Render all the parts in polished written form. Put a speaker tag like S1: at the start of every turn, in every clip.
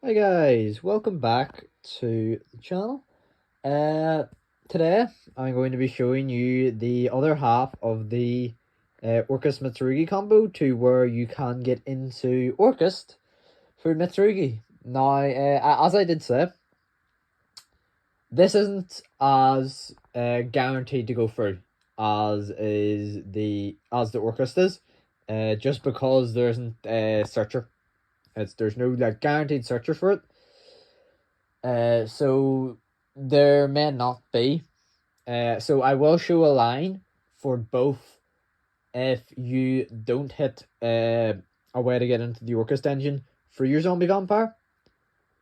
S1: Hi guys, welcome back to the channel. Today I'm going to be showing you the other half of the Orcust Mitsurugi combo to where you can get into Orcust for Mitsurugi. Now, as I did say, this isn't as guaranteed to go through as the Orcust is, just because there isn't a searcher. There's no like guaranteed searcher for it. So there may not be. So I will show a line for both if you don't hit a way to get into the Orcust engine for your zombie vampire,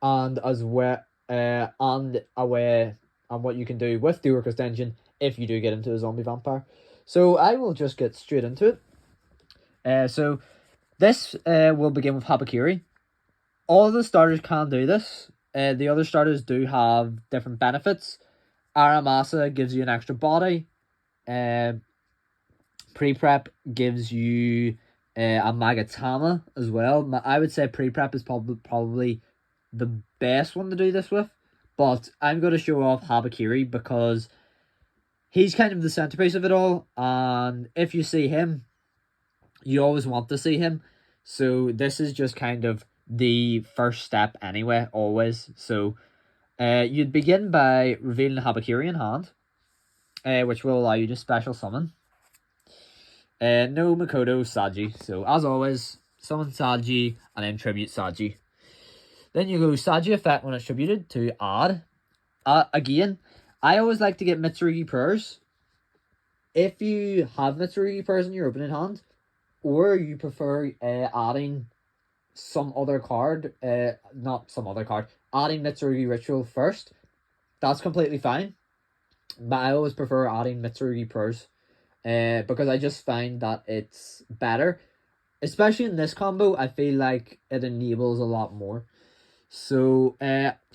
S1: and as well and a way on what you can do with the Orcust engine if you do get into a zombie vampire. So I will just get straight into it. So this will begin with Habakiri. All the starters can do this. The other starters do have different benefits. Aramasa gives you an extra body. Pre-prep gives you a Magatama as well. I would say pre-prep is probably the best one to do this with. But I'm going to show off Habakiri because he's kind of the centerpiece of it all. And if you see him, you always want to see him. So this is just kind of the first step anyway, always. So you'd begin by revealing Habakiri in hand, which will allow you to special summon. No Makoto Saji. So as always, summon Saji and then tribute Saji. Then you go Saji effect when it's tributed to add. Again, I always like to get Mitsurugi prayers. If you have Mitsurugi prayers in your opening hand, or you prefer adding some other card, not some other card, adding Mitsurugi Ritual first, that's completely fine. But I always prefer adding Mitsurugi prayers. Because I just find that it's better. Especially in this combo, I feel like it enables a lot more. So,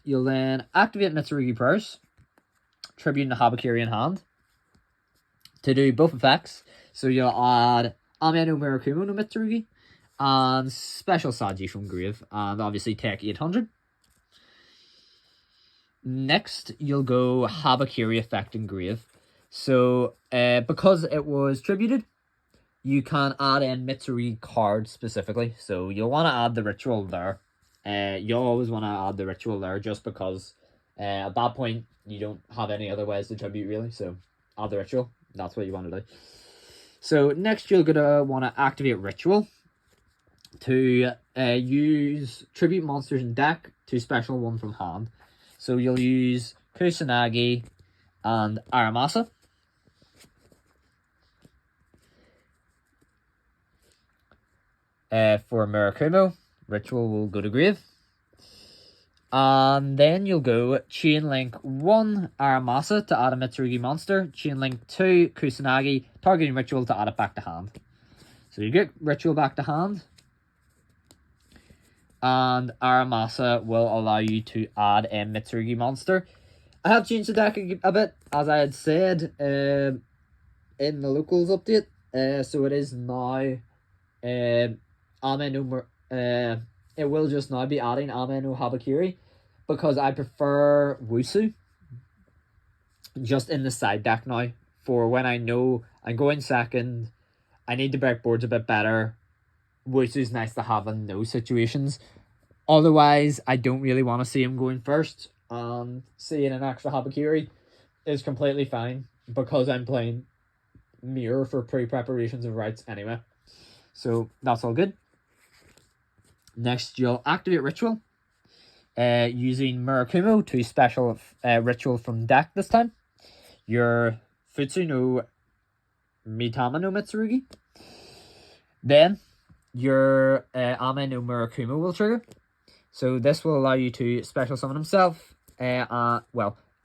S1: you'll then activate Mitsurugi Prayers, tributing the Habakiri in hand, to do both effects. So you'll add Ame no Murakumo no Mitsurugi, and Special Saji from Grave, and obviously take 800. Next, you'll go Habakiri effect in Grave. So, because it was tributed, you can add in Mitsurugi cards specifically. So you'll want to add the ritual there. You'll always want to add the ritual there just because at that point you don't have any other ways to tribute really. So add the ritual. That's what you want to do. So next you're gonna want to activate ritual to use tribute monsters in deck to special one from hand. So you'll use Kusanagi and Aramasa. For Murakumo, ritual will go to grave. And then you'll go Chain Link 1 Aramasa to add a Mitsurugi monster. Chain Link 2 Kusanagi, targeting ritual to add it back to hand. So you get ritual back to hand. And Aramasa will allow you to add a Mitsurugi monster. I have changed the deck a bit, as I had said in the locals update. So it is now it will just now be adding Ame no Habakiri because I prefer Wusu just in the side deck now for when I know I'm going second, I need to break boards a bit better. Wusu's nice to have in those situations. Otherwise, I don't really want to see him going first. Seeing an extra Habakiri is completely fine because I'm playing Mirror for pre-preparations of rights anyway. So that's all good. Next, you'll activate Ritual using Murakumo to special Ritual from deck this time. Your Futsu no Mitama no Mitsurugi. Then, your Ame no Murakumo will trigger. So this will allow you to special summon himself. Adds a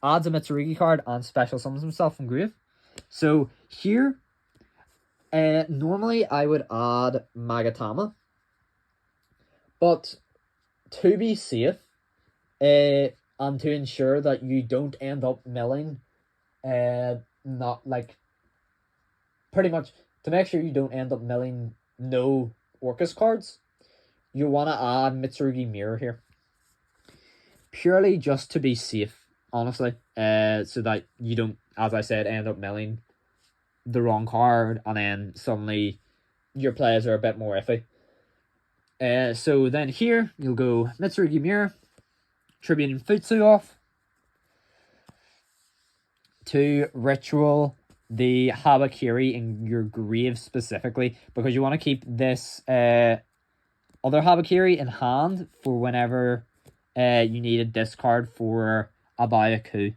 S1: Mitsurugi card and special summons himself from grave. So here, normally I would add Magatama. But to be safe, and to ensure that you don't end up milling, pretty much to make sure you don't end up milling no Orcust cards, you want to add Mitsurugi Mirror here. purely just to be safe, honestly. So that you don't, as I said, end up milling the wrong card, and then suddenly your players are a bit more iffy. So then here, you'll go Mitsurugi Mirror, tributing Futsu off, to ritual the Habakiri in your grave specifically, because you want to keep this other Habakiri in hand for whenever you need a discard for a Bayaku.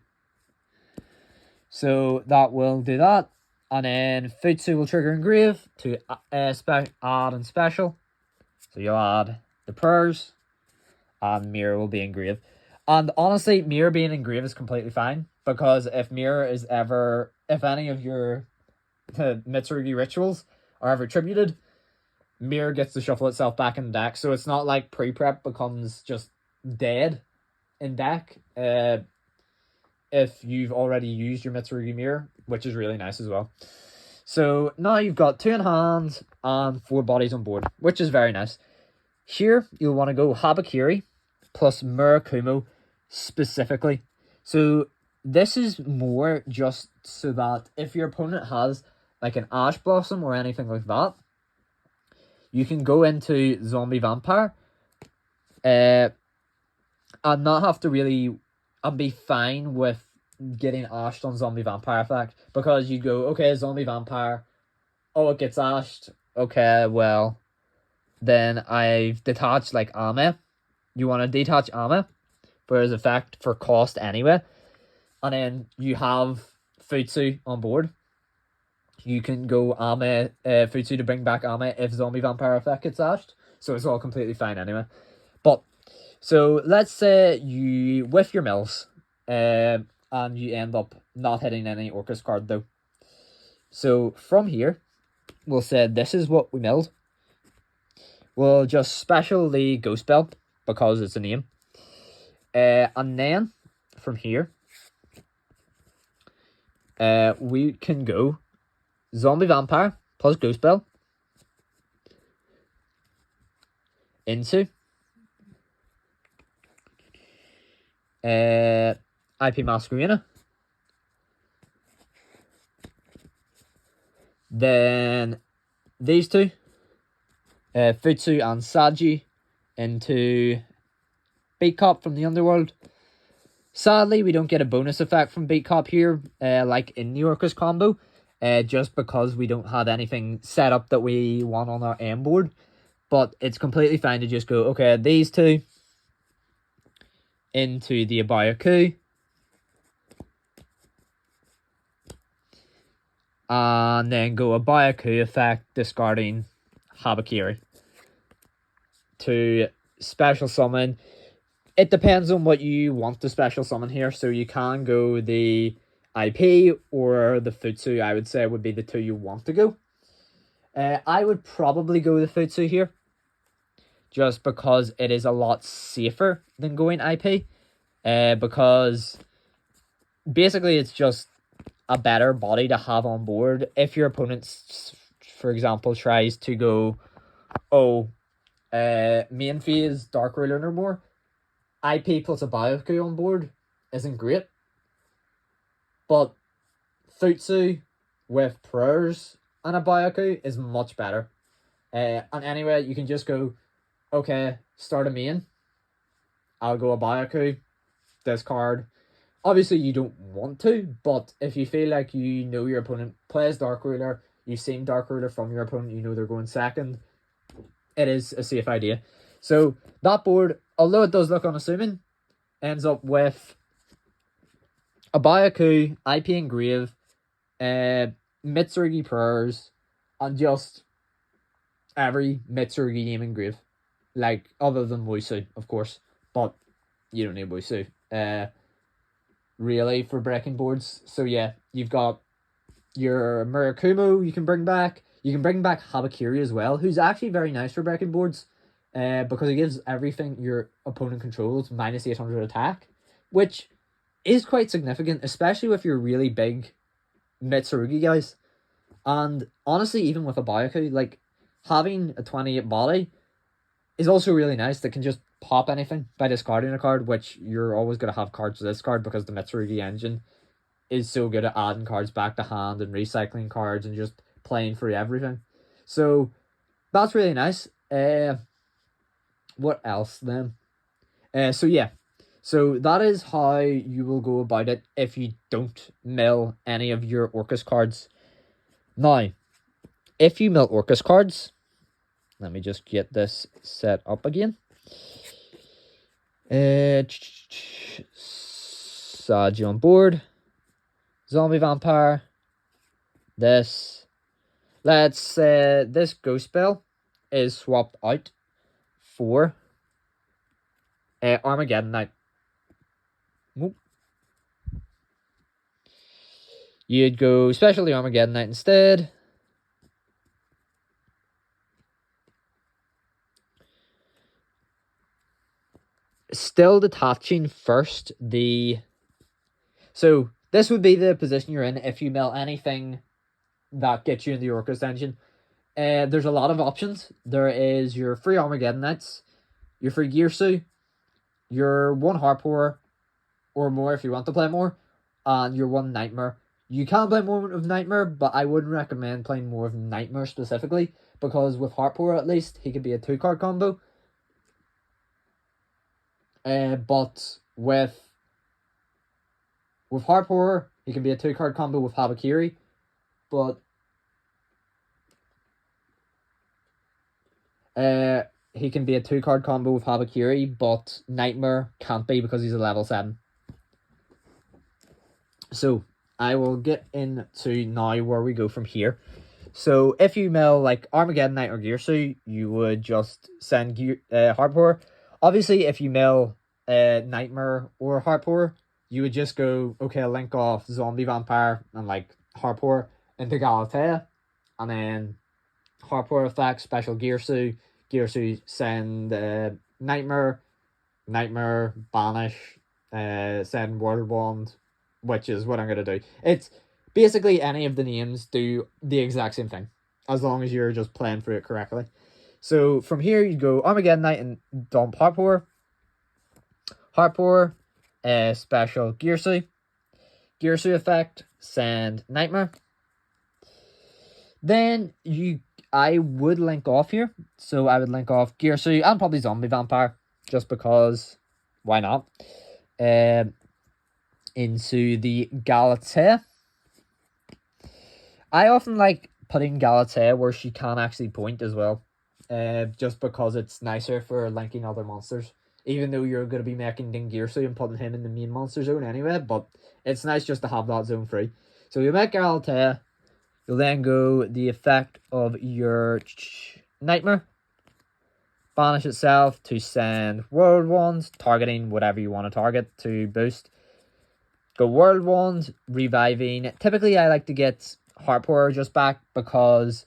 S1: So that will do that. And then Futsu will trigger engrave to add and special. So you'll add the prayers, and Mirror will be engrave. And honestly, Mirror being engrave is completely fine, because if Mirror is ever, if any of your Mitsurugi rituals are ever tributed, Mirror gets to shuffle itself back in the deck. So it's not like pre-prep becomes just dead in deck if you've already used your Mitsurugi Mirror, which is really nice as well. So now you've got 2 in hand and 4 bodies on board, which is very nice. Here, you'll want to go Habakiri plus Murakumo specifically. So this is more just so that if your opponent has like an Ash Blossom or anything like that, you can go into Zombie Vampire and not have to really, and be fine with getting ashed on Zombie Vampire effect, because you go, okay, Zombie Vampire, oh, it gets ashed, okay, well, then I've detached like Ame. You want to detach Ame for his effect for cost anyway, and then you have Futsu on board. You can go Ame, Futsu to bring back Ame if Zombie Vampire effect gets ashed, so it's all completely fine anyway. But so let's say you whiff your mills, and you end up not hitting any Orcust card though. So from here, we'll say this is what we milled. We'll just special the Ghost Bell because it's a name. And then from here, we can go Zombie Vampire plus Ghost Bell into IP Masquerena. Then these two, Futsu and Saji, into Beat Cop from the Underworld. Sadly, we don't get a bonus effect from Beat Cop here, like in the Orcust combo, just because we don't have anything set up that we want on our end board. But it's completely fine to just go, okay, these two into the Abayaku, and then go Abayaku effect, discarding Habakiri to special summon. It depends on what you want to special summon here, so you can go the IP or the Futsu. I would say would be the two you want to go. I would probably go the Futsu here, just because it is a lot safer than going IP, because basically it's just a better body to have on board. If your opponent, for example, tries to go, main phase Dark Ruler no more, IP plus a Byaku on board isn't great, but Futsu with prayers and a Byaku is much better. And anyway, you can just go, okay, start a main, I'll go a Byaku, discard. Obviously, you don't want to, but if you feel like you know your opponent plays Dark Ruler, you've seen Dark Ruler from your opponent, you know they're going second, it is a safe idea. So that board, although it does look unassuming, ends up with a Byaku, IP Engrave, Mitsurugi Prayers, and just every Mitsurugi name engrave. Like, other than Wusu, of course, but you don't need Wusu. Really, for breaking boards. So yeah, you've got your Murakumo you can bring back. You can bring back Habakiri as well, who's actually very nice for breaking boards, because it gives everything your opponent controls minus 800 attack, which is quite significant, especially with your really big Mitsurugi guys. And honestly, even with a Byaku, like, having a 28 body is also really nice that can just pop anything by discarding a card, which you're always going to have cards of this card because the Mitsurugi engine is so good at adding cards back to hand and recycling cards and just playing through everything. So that's really nice. What else then? So yeah. So that is how you will go about it if you don't mill any of your Orcust cards. Now, if you mill Orcust cards, let me just get this set up again. Saji on board. Zombie Vampire. This. This Ghost Spell is swapped out for Armageddon Knight. Whoop. You'd go Specialty Armageddon Knight instead. Still detaching first the... So, this would be the position you're in if you mill anything that gets you in the Orcust engine. There's a lot of options. There is your free Armageddon Knights, your free Gearsu, your 1 Harpour, or more if you want to play more, and your 1 Nightmare. You can play more of Nightmare, but I wouldn't recommend playing more of Nightmare specifically, because with Harpour at least, he could be a 2-card combo. But with Harpour, he can be a 2-card combo with Habakiri, but he can be a 2-card combo with Habakiri, but Nightmare can't be because he's a level 7. So, I will get into now where we go from here. So, if you mill like Armageddon Knight or Gearsu, you would just send Harpour. Obviously, if you mill Nightmare or Harpour, you would just go, okay, link off Zombie Vampire and like Harpour into Galatea, and then Harpour effect, special Gearsu, send Nightmare, banish, send World Wand, which is what I'm going to do. It's basically any of the names do the exact same thing, as long as you're just playing through it correctly. So from here, you go Armageddon Knight and dump Harpour. Harpour, special Gearsu effect, send Nightmare. Then I would link off here. So I would link off Gearsu and probably Zombie Vampire, just because, why not? Into the Galatea. I often like putting Galatea where she can actually point as well. Just because it's nicer for linking other monsters. Even though you're going to be making Dingirsu and putting him in the main monster zone anyway. But it's nice just to have that zone free. So you make Galatea. You'll then go the effect of your Nightmare. Banish itself to send World Wand, targeting whatever you want to target to boost. Go World Wand, reviving. Typically, I like to get Harpour just back because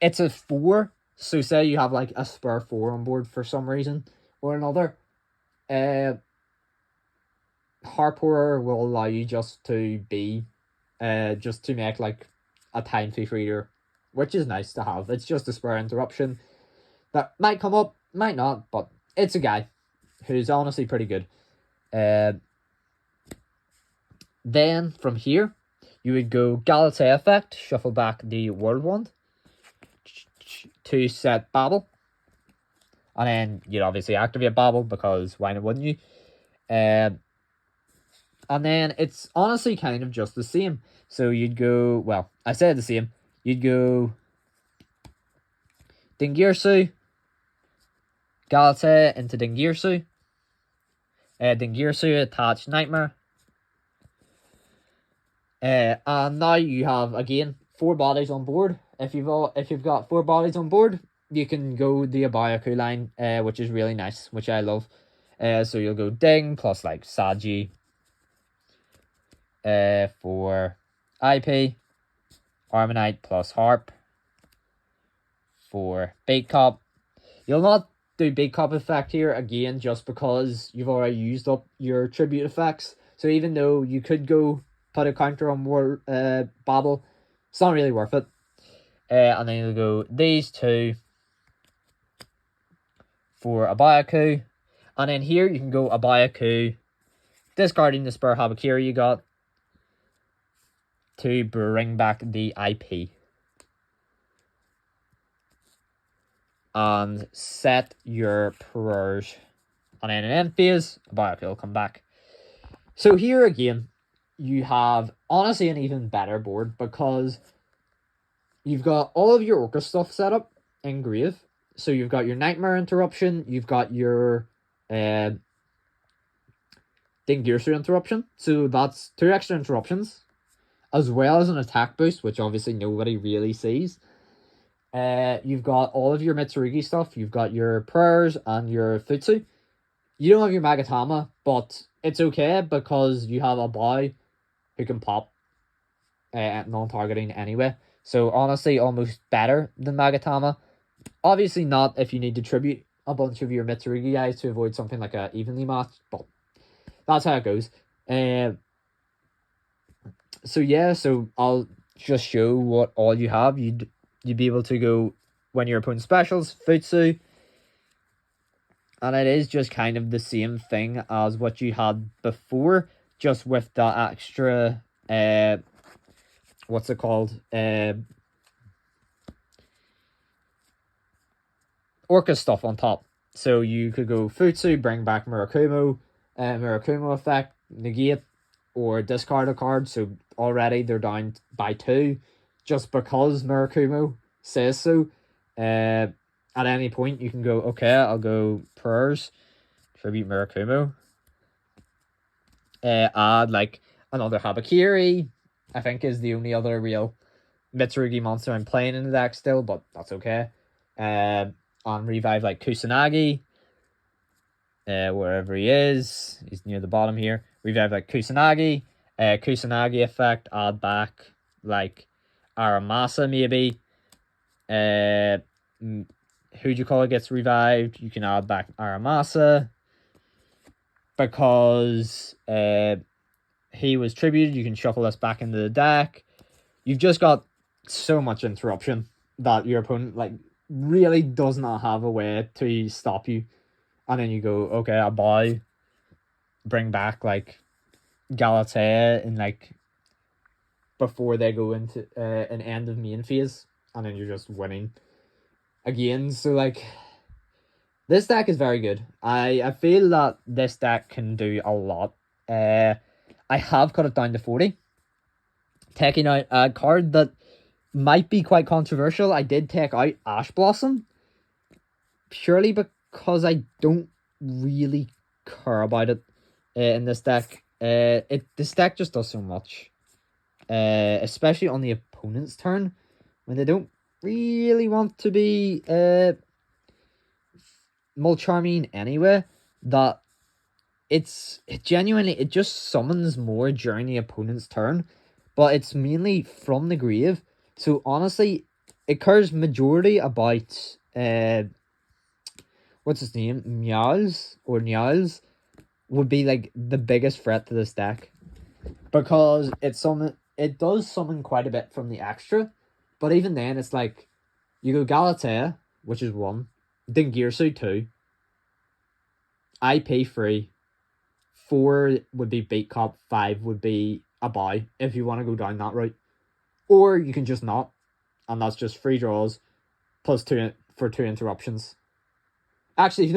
S1: it's a 4. So say you have like a spare 4 on board for some reason or another. Harpour will allow you just to be, just to make like a time thief reader, which is nice to have. It's just a spare interruption that might come up, might not, but it's a guy who's honestly pretty good. Then from here, you would go Galatea effect, shuffle back the World Wand to set Babel. And then you'd obviously activate Babel because why wouldn't you? And then it's honestly kind of just the same. So you'd go, well, I said the same. You'd go Dingirsu, Galatea into Dingirsu. Dingirsu attach Nightmare. And now you have again 4 bodies on board. If you've got 4 bodies on board, you can go the Abayaku line, which is really nice, which I love. So you'll go Ding plus like Saji for IP, Armanite plus Harp for Bait Cop. You'll not do Bait Cop effect here again just because you've already used up your tribute effects. So even though you could go put a counter on more Babel, it's not really worth it. And then you'll go these 2 for a Byaku. And then here you can go a Byaku, discarding the spare Habakiri you got to bring back the IP. And set your Purge. And then in end phase, a Byaku will come back. So here again, you have honestly an even better board because you've got all of your Orcust stuff set up in Grave. So you've got your Nightmare Interruption, you've got your Dingirsu Interruption. So that's 2 extra interruptions, as well as an attack boost, which obviously nobody really sees. You've got all of your Mitsurugi stuff. You've got your Prayers and your Futsu. You don't have your Magatama, but it's okay because you have a boy who can pop non-targeting anyway. So honestly, almost better than Magatama. Obviously not if you need to tribute a bunch of your Mitsurugi guys to avoid something like a evenly matched, but that's how it goes. So yeah, so I'll just show what all you have. You'd be able to go when your opponent specials, Futsu, and it is just kind of the same thing as what you had before, just with that extra, what's it called? Orca stuff on top. So you could go Futsu, bring back Murakumo, Murakumo effect, negate, or discard a card. So already they're down by 2, just because Murakumo says so. At any point you can go, okay, I'll go Prayers, tribute Murakumo. Add like another Habakiri, I think is the only other real Mitsurugi monster I'm playing in the deck still, but that's okay. On revive like Kusanagi, wherever he is, he's near the bottom here. Revive like Kusanagi, Kusanagi effect, add back like Aramasa maybe. Who'd you call it gets revived? You can add back Aramasa because he was tributed. You can shuffle this back into the deck. You've just got so much interruption that your opponent like really does not have a way to stop you. And then you go, okay, I'll buy, bring back like Galatea in like before they go into an end of main phase, and then you're just winning again. So like this deck is very good. I feel that this deck can do a lot. I have cut it down to 40, taking out a card that might be quite controversial. I did take out Ash Blossom purely because I don't really care about it in this deck. This deck just does so much, especially on the opponent's turn when they don't really want to be Mulcharming anyway, that it just summons more during the opponent's turn, but it's mainly from the grave. So honestly, it cares majority about what's his name? Nials would be like the biggest threat to this deck, because it does summon quite a bit from the extra, but even then it's like you go Galatea, which is 1, Dingirsu 2, IP 3, 4 would be Beat Cop, 5 would be a buy if you want to go down that route. Or you can just not, and that's just 3 draws plus 2 for 2 interruptions. Actually,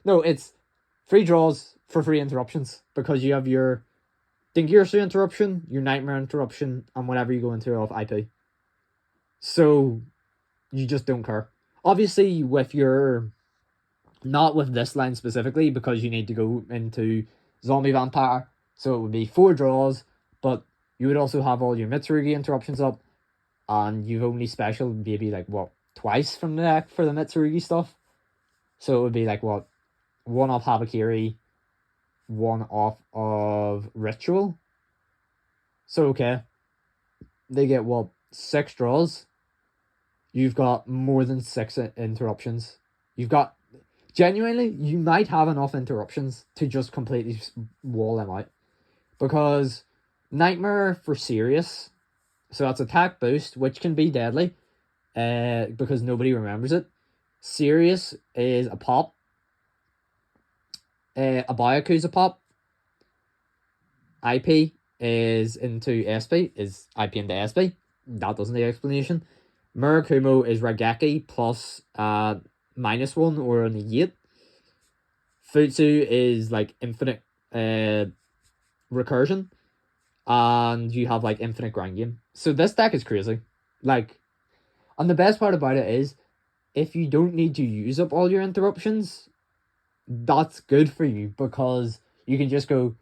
S1: no, it's 3 draws for 3 interruptions, because you have your Dingirsu interruption, your Nightmare interruption, and whatever you go into off IP. So you just don't care. Obviously, not with this line specifically, because you need to go into Zombie Vampire, so it would be 4 draws, but you would also have all your Mitsurugi interruptions up, and you've only special maybe like twice from the deck for the Mitsurugi stuff. So it would be like 1 off Habakiri, 1 off of Ritual. So okay, they get 6 draws. You've got more than 6 interruptions. You've got, genuinely, you might have enough interruptions to just completely wall them out. Because Nightmare for Sirius, so that's attack boost, which can be deadly, because nobody remembers it. Sirius is a pop. Abayaku's a pop. IP is into SP, is IP into SP. That doesn't need explanation. Murakumo is Raigeki plus -1 or a negate. Futsu is like infinite recursion. And you have like infinite grind game. So this deck is crazy. Like, and the best part about it is, if you don't need to use up all your interruptions, that's good for you, because you can just go,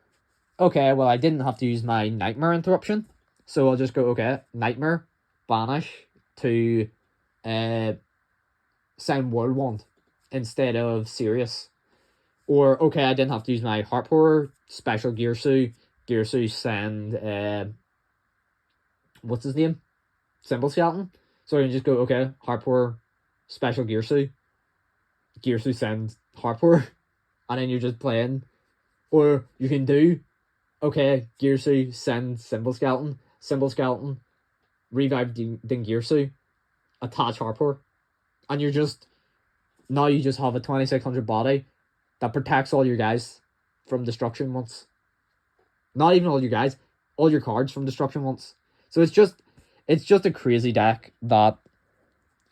S1: okay, well, I didn't have to use my Nightmare interruption, so I'll just go, okay, Nightmare, banish to Sound World Wand instead of Sirius. Or, okay, I didn't have to use my Harp Horror, special Gearsu send, what's his name? Symbol Skeleton. So you can just go, okay, Harp Horror, special Gearsu send Harp Horror, and then you're just playing. Or you can do, okay, Gearsu send Symbol Skeleton, revive Dingirsu, attach Harp Horror, and you're just, now you just have a 2600 body that protects all your guys from destruction once. Not even all your guys, all your cards from destruction once. So it's just a crazy deck that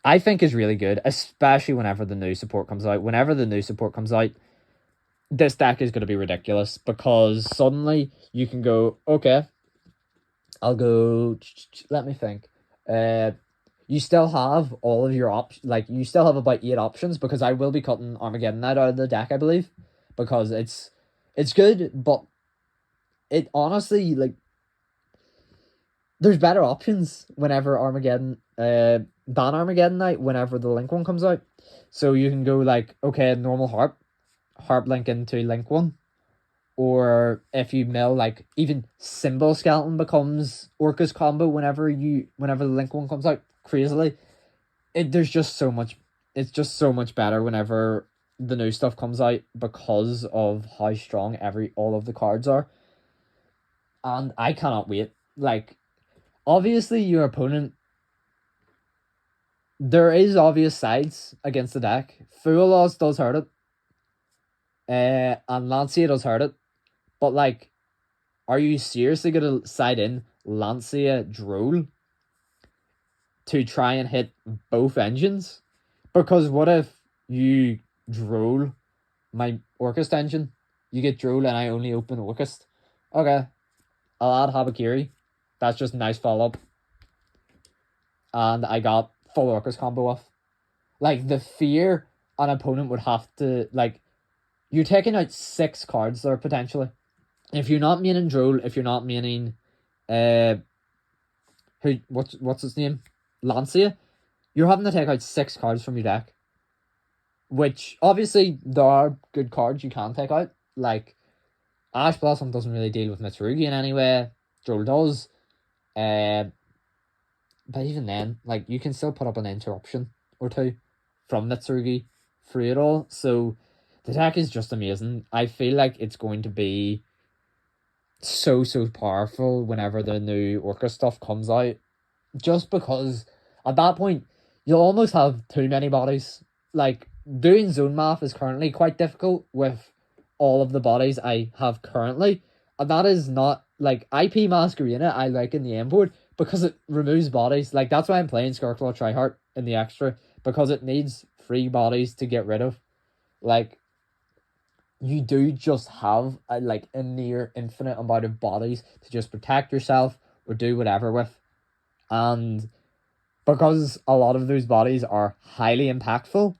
S1: I think is really good, especially whenever the new support comes out. Whenever the new support comes out, this deck is going to be ridiculous, because suddenly you can go, okay, I'll go, let me think. You still have all of your options, like, you still have about 8 options, because I will be cutting Armageddon out of the deck, I believe, because it's good, but it honestly, like, there's better options whenever Armageddon, than Armageddon Night, whenever the Link one comes out. So you can go like, okay, normal Harp link into Link one. Or if you mill, like, even Symbol Skeleton becomes Orcust combo whenever the Link one comes out, crazily. It's just so much better whenever the new stuff comes out, because of how strong all of the cards are. And I cannot wait. Like, obviously, your opponent, there is obvious sides against the deck. Fuelos does hurt it. And Lancia does hurt it. But, like, are you seriously going to side in Lancia Droll to try and hit both engines? Because what if you Droll my Orcust engine? You get Droll and I only open Orcust. Okay, I'll add Habakiri. That's just a nice follow-up. And I got full Orcust combo off. Like, the fear an opponent would have to, like, you're taking out 6 cards there, potentially. If you're not maining Droll, if you're not maining, what's his name? Lancia, you're having to take out 6 cards from your deck. Which, obviously, there are good cards you can take out. Like, Ash Blossom doesn't really deal with Mitsurugi in any way. Droll does. But even then, like, you can still put up an interruption or 2 from Mitsurugi through it all. So, the deck is just amazing. I feel like it's going to be so powerful whenever the new Orca stuff comes out. Just because, at that point, you'll almost have too many bodies. Like, doing zone math is currently quite difficult with all of the bodies I have currently. And that is not, like, IP Masquerena I like in the end board, because it removes bodies. Like, that's why I'm playing Scarclaw Tryhard in the extra, because it needs 3 bodies to get rid of. Like, you do just have a near infinite amount of bodies to just protect yourself or do whatever with. And because a lot of those bodies are highly impactful,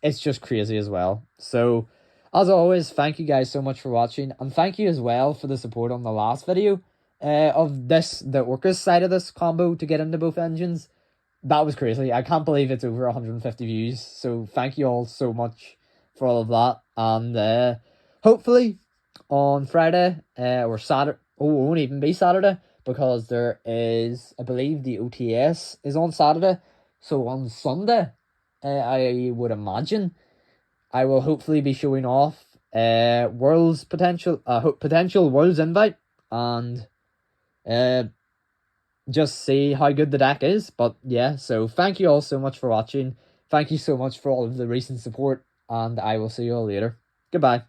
S1: it's just crazy as well. So, as always, thank you guys so much for watching, and thank you as well for the support on the last video of the Orcust side of this combo to get into both engines. That was crazy. I can't believe it's over 150 views, so thank you all so much for all of that. And hopefully on Friday or Saturday, it won't even be Saturday, because there is, I believe, the OTS is on Saturday. So on Sunday, I would imagine I will hopefully be showing off World's potential World's invite, and just see how good the deck is. But yeah, so thank you all so much for watching. Thank you so much for all of the recent support, and I will see you all later. Goodbye.